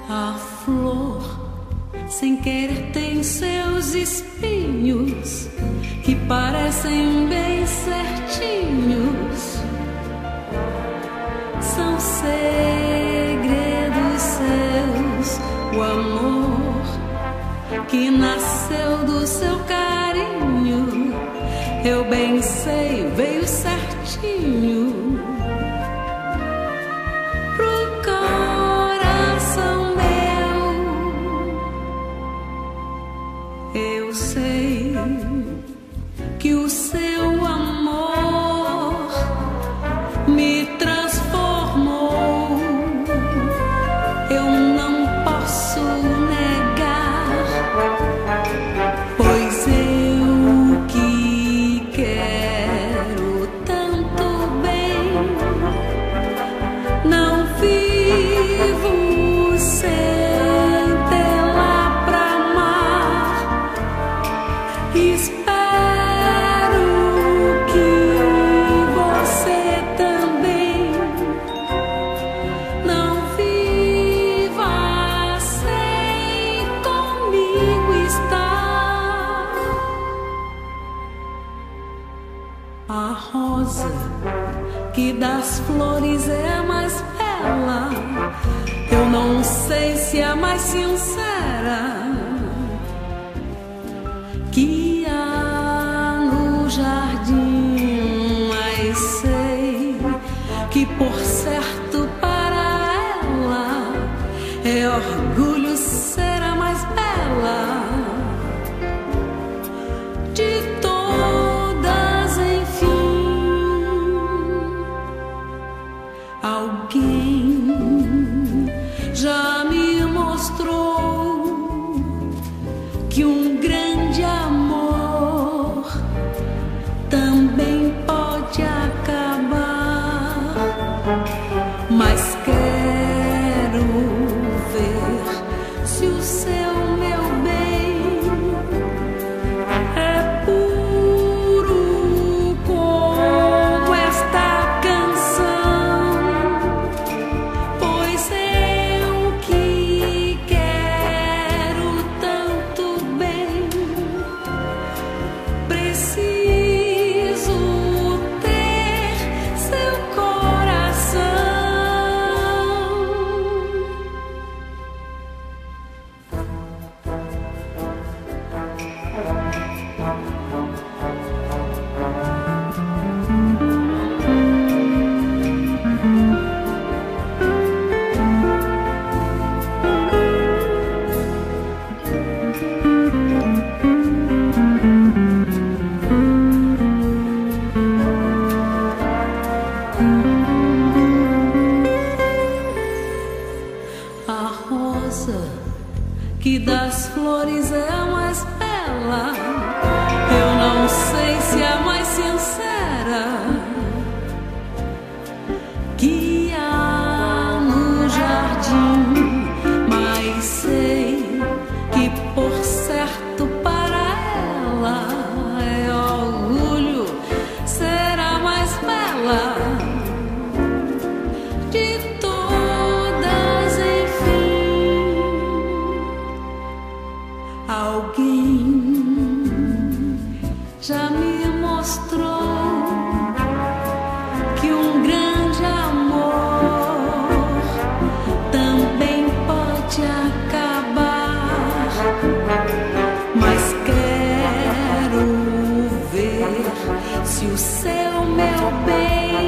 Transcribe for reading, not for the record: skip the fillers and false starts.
A flor, sem querer, tem seus espinhos que parecem bem certinhos. São segredos seus, o amor que nasceu do seu carinho. Eu bem sei, veio certinho. Eu sei que o seu amor me transformou. Eu não posso negar, pois eu que quero tanto bem, não vivo sem espero que você também não viva sem comigo estar. A rosa que das flores é a mais bela, eu não sei se é a mais sincera que há no jardim, mas sei que por certo para ela é orgulho ser a mais bela de todas, enfim. Alguém já me mostrou que um grande amor também pode acabar, mas quero ver se o seu, meu bem, é puro como esta canção, pois eu que quero tanto bem preciso ter seu coração. A rosa que das flores é a mais bela, eu não sei se é a mais sincera que há no jardim, mas sei que por certo para ela é orgulho ser a mais bela de todas, enfim. Alguém já me mostrou que um grande amor também pode acabar, mas quero ver se o seu, meu bem,